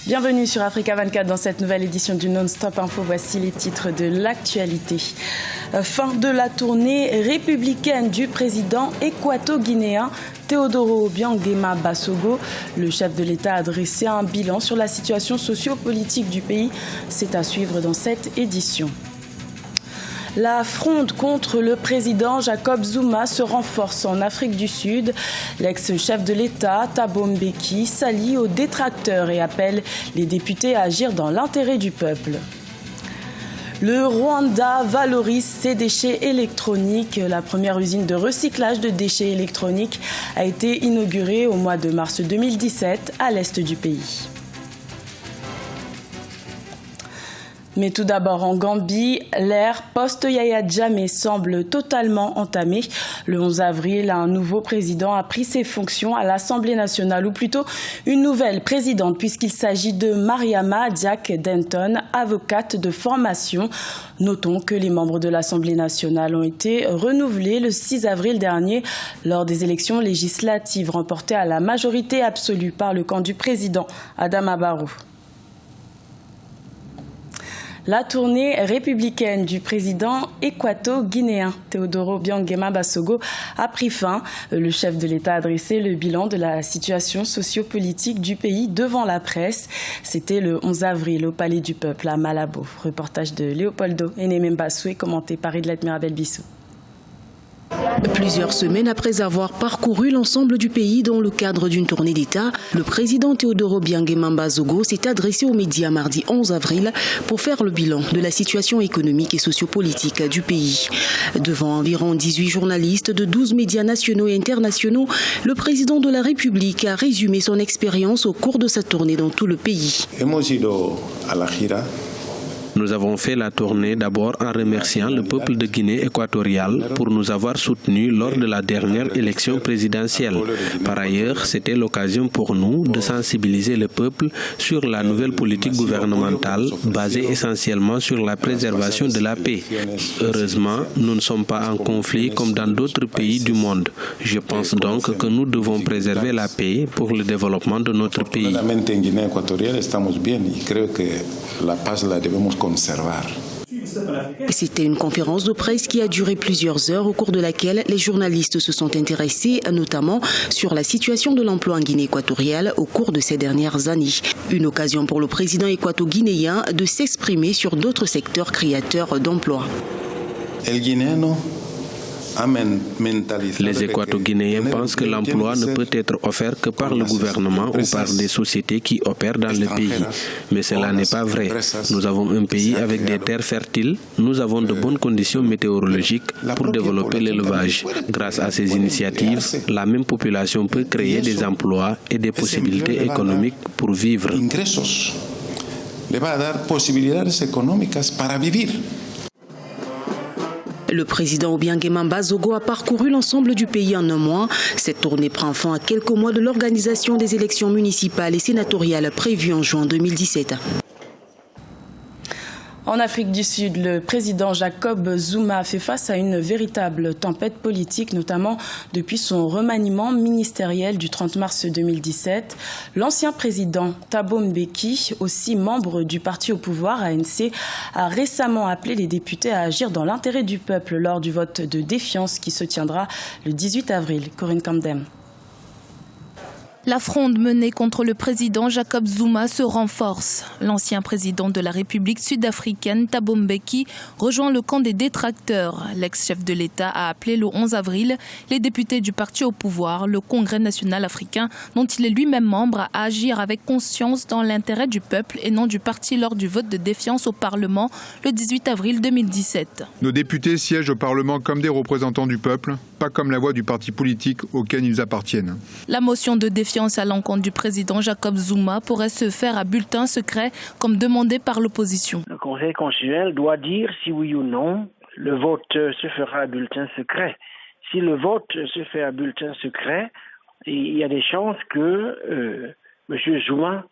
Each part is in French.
Bienvenue sur Africa 24 dans cette nouvelle édition du Non-Stop Info. Voici les titres de l'actualité. Fin de la tournée républicaine du président équato-guinéen Teodoro Obiang Bassogo. Le chef de l'État a dressé un bilan sur la situation socio-politique du pays. C'est à suivre dans cette édition. La fronde contre le président Jacob Zuma se renforce en Afrique du Sud. L'ex-chef de l'État, Thabo Mbeki, s'allie aux détracteurs et appelle les députés à agir dans l'intérêt du peuple. Le Rwanda valorise ses déchets électroniques. La première usine de recyclage de déchets électroniques a été inaugurée au mois de mars 2017 à l'est du pays. Mais tout d'abord en Gambie, l'ère post-Yaya Jammeh semble totalement entamée. Le 11 avril, un nouveau président a pris ses fonctions à l'Assemblée nationale, ou plutôt une nouvelle présidente, puisqu'il s'agit de Mariama Diak Denton, avocate de formation. Notons que les membres de l'Assemblée nationale ont été renouvelés le 6 avril dernier lors des élections législatives remportées à la majorité absolue par le camp du président Adama Barrow. La tournée républicaine du président équato-guinéen Teodoro Obiang Bassogo a pris fin. Le chef de l'État a dressé le bilan de la situation socio-politique du pays devant la presse. C'était le 11 avril au Palais du Peuple à Malabo. Reportage de Léopoldo Enemembassoué commenté par Idlet Mirabel Bissou. Plusieurs semaines après avoir parcouru l'ensemble du pays dans le cadre d'une tournée d'État, le président Teodoro Obiang Bassogo s'est adressé aux médias mardi 11 avril pour faire le bilan de la situation économique et sociopolitique du pays. Devant environ 18 journalistes de 12 médias nationaux et internationaux, le président de la République a résumé son expérience au cours de sa tournée dans tout le pays. Nous avons fait la tournée d'abord en remerciant le peuple de Guinée équatoriale pour nous avoir soutenus lors de la dernière élection présidentielle. Par ailleurs, c'était l'occasion pour nous de sensibiliser le peuple sur la nouvelle politique gouvernementale basée essentiellement sur la préservation de la paix. Heureusement, nous ne sommes pas en conflit comme dans d'autres pays du monde. Je pense donc que nous devons préserver la paix pour le développement de notre pays. C'était une conférence de presse qui a duré plusieurs heures au cours de laquelle les journalistes se sont intéressés notamment sur la situation de l'emploi en Guinée équatoriale au cours de ces dernières années. Une occasion pour le président équato-guinéen de s'exprimer sur d'autres secteurs créateurs d'emplois. Les Équato-Guinéens pensent que l'emploi ne peut être offert que par le gouvernement ou par des sociétés qui opèrent dans le pays. Mais cela n'est pas vrai. Nous avons un pays avec des terres fertiles. Nous avons de bonnes conditions météorologiques pour développer l'élevage. Grâce à ces initiatives, la même population peut créer des emplois et des possibilités économiques pour vivre. Le président Obiang Bassogo a parcouru l'ensemble du pays en un mois. Cette tournée prend fin à quelques mois de l'organisation des élections municipales et sénatoriales prévues en juin 2017. En Afrique du Sud, le président Jacob Zuma fait face à une véritable tempête politique, notamment depuis son remaniement ministériel du 30 mars 2017. L'ancien président Thabo Mbeki, aussi membre du parti au pouvoir ANC, a récemment appelé les députés à agir dans l'intérêt du peuple lors du vote de défiance qui se tiendra le 18 avril. Corinne Camden. La fronde menée contre le président Jacob Zuma se renforce. L'ancien président de la République sud-africaine, Thabo Mbeki, rejoint le camp des détracteurs. L'ex-chef de l'État a appelé le 11 avril les députés du parti au pouvoir, le Congrès national africain, dont il est lui-même membre, à agir avec conscience dans l'intérêt du peuple et non du parti lors du vote de défiance au Parlement le 18 avril 2017. Nos députés siègent au Parlement comme des représentants du peuple, pas comme la voix du parti politique auquel ils appartiennent. La motion de défiance à l'encontre du président Jacob Zuma pourrait se faire à bulletin secret comme demandé par l'opposition. Le Conseil constitutionnel doit dire si oui ou non le vote se fera à bulletin secret. Si le vote se fait à bulletin secret, il y a des chances que M. Zuma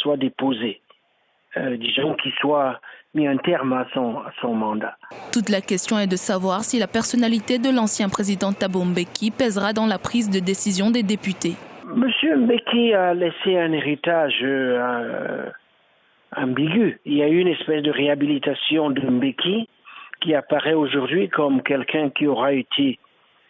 soit déposé. Disons qu'il soit mis un terme à son mandat. Toute la question est de savoir si la personnalité de l'ancien président Thabo Mbeki pèsera dans la prise de décision des députés. Monsieur Mbeki a laissé un héritage ambigu. Il y a eu une espèce de réhabilitation de Mbeki qui apparaît aujourd'hui comme quelqu'un qui aura été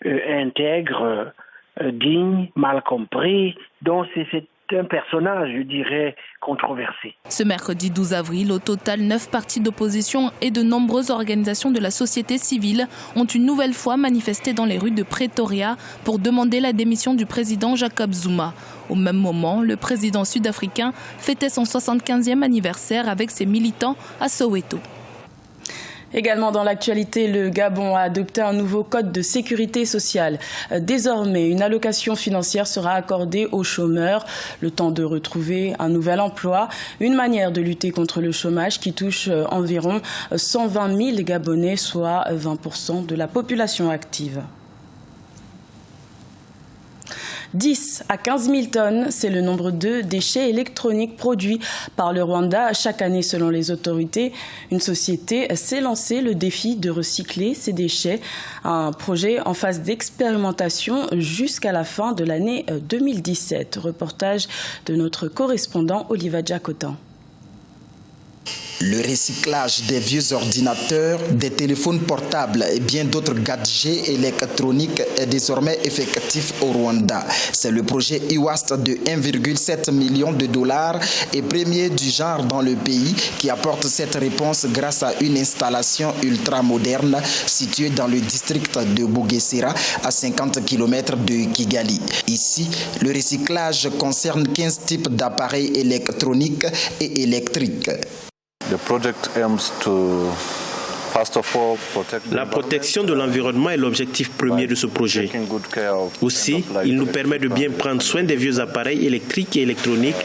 intègre, digne, mal compris. Donc c'est un personnage, je dirais, controversé. Ce mercredi 12 avril, au total, 9 partis d'opposition et de nombreuses organisations de la société civile ont une nouvelle fois manifesté dans les rues de Pretoria pour demander la démission du président Jacob Zuma. Au même moment, le président sud-africain fêtait son 75e anniversaire avec ses militants à Soweto. Également dans l'actualité, le Gabon a adopté un nouveau code de sécurité sociale. Désormais, une allocation financière sera accordée aux chômeurs, le temps de retrouver un nouvel emploi. Une manière de lutter contre le chômage qui touche environ 120 000 Gabonais, soit 20% de la population active. 10 à 15 000 tonnes, c'est le nombre de déchets électroniques produits par le Rwanda chaque année selon les autorités. Une société s'est lancé le défi de recycler ces déchets, un projet en phase d'expérimentation jusqu'à la fin de l'année 2017. Reportage de notre correspondant Oliva Djakotan. Le recyclage des vieux ordinateurs, des téléphones portables et bien d'autres gadgets électroniques est désormais effectif au Rwanda. C'est le projet IWAST de 1,7 million de dollars et premier du genre dans le pays qui apporte cette réponse grâce à une installation ultra moderne située dans le district de Bugesera à 50 km de Kigali. Ici, le recyclage concerne 15 types d'appareils électroniques et électriques. La protection de l'environnement est l'objectif premier de ce projet. Aussi, il nous permet de bien prendre soin des vieux appareils électriques et électroniques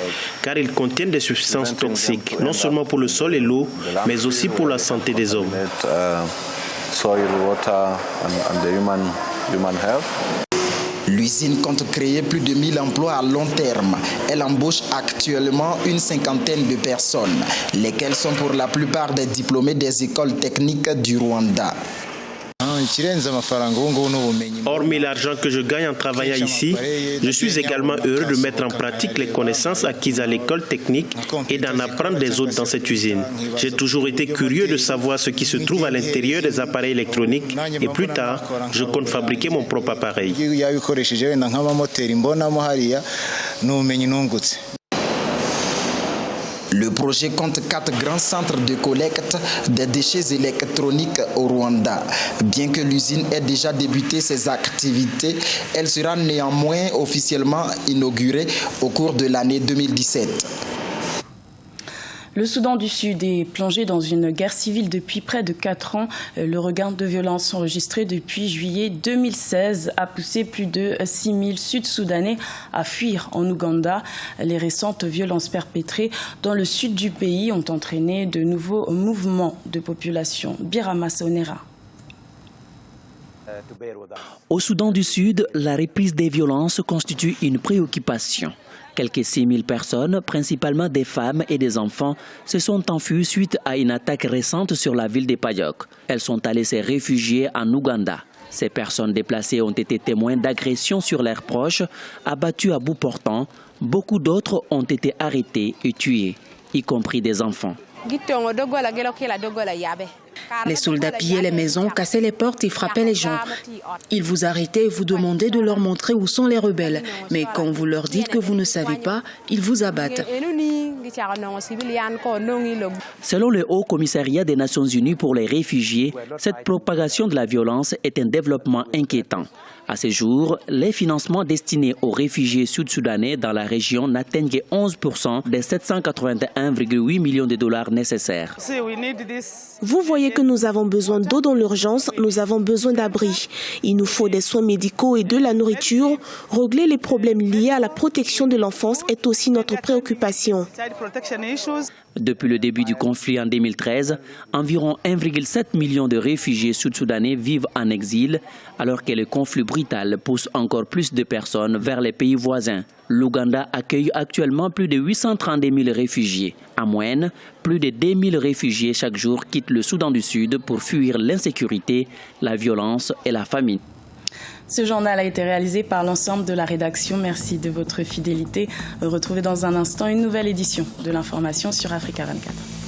car ils contiennent des substances toxiques, non seulement pour le sol et l'eau, mais aussi pour la santé des hommes. L'usine compte créer plus de 1000 emplois à long terme. Elle embauche actuellement une cinquantaine de personnes, lesquelles sont pour la plupart des diplômés des écoles techniques du Rwanda. Hormis l'argent que je gagne en travaillant ici, je suis également heureux de mettre en pratique les connaissances acquises à l'école technique et d'en apprendre des autres dans cette usine. J'ai toujours été curieux de savoir ce qui se trouve à l'intérieur des appareils électroniques et plus tard, je compte fabriquer mon propre appareil. Le projet compte 4 grands centres de collecte des déchets électroniques au Rwanda. Bien que l'usine ait déjà débuté ses activités, elle sera néanmoins officiellement inaugurée au cours de l'année 2017. Le Soudan du Sud est plongé dans une guerre civile depuis près de 4 ans. Le regain de violence enregistré depuis juillet 2016 a poussé plus de 6 000 Sud-Soudanais à fuir en Ouganda. Les récentes violences perpétrées dans le sud du pays ont entraîné de nouveaux mouvements de population. Birama Sonera. Au Soudan du Sud, la reprise des violences constitue une préoccupation. Quelques 6 000 personnes, principalement des femmes et des enfants, se sont enfuies suite à une attaque récente sur la ville de Payok. Elles sont allées se réfugier en Ouganda. Ces personnes déplacées ont été témoins d'agressions sur leurs proches, abattues à bout portant. Beaucoup d'autres ont été arrêtés et tués, y compris des enfants. Les soldats pillaient les maisons, cassaient les portes et frappaient les gens. Ils vous arrêtaient et vous demandaient de leur montrer où sont les rebelles. Mais quand vous leur dites que vous ne savez pas, ils vous abattent. Selon le Haut Commissariat des Nations Unies pour les réfugiés, cette propagation de la violence est un développement inquiétant. À ce jour, les financements destinés aux réfugiés sud-soudanais dans la région n'atteignent que 11% des 781,8 millions de dollars nécessaires. Vous voyez que nous avons besoin d'eau dans l'urgence, nous avons besoin d'abris. Il nous faut des soins médicaux et de la nourriture. Régler les problèmes liés à la protection de l'enfance est aussi notre préoccupation. Depuis le début du conflit en 2013, environ 1,7 million de réfugiés sud-soudanais vivent en exil, alors que le conflit brutal pousse encore plus de personnes vers les pays voisins. L'Ouganda accueille actuellement plus de 832 000 réfugiés. En moyenne, plus de 2 000 réfugiés chaque jour quittent le Soudan du Sud pour fuir l'insécurité, la violence et la famine. Ce journal a été réalisé par l'ensemble de la rédaction. Merci de votre fidélité. Retrouvez dans un instant une nouvelle édition de l'information sur Africa 24.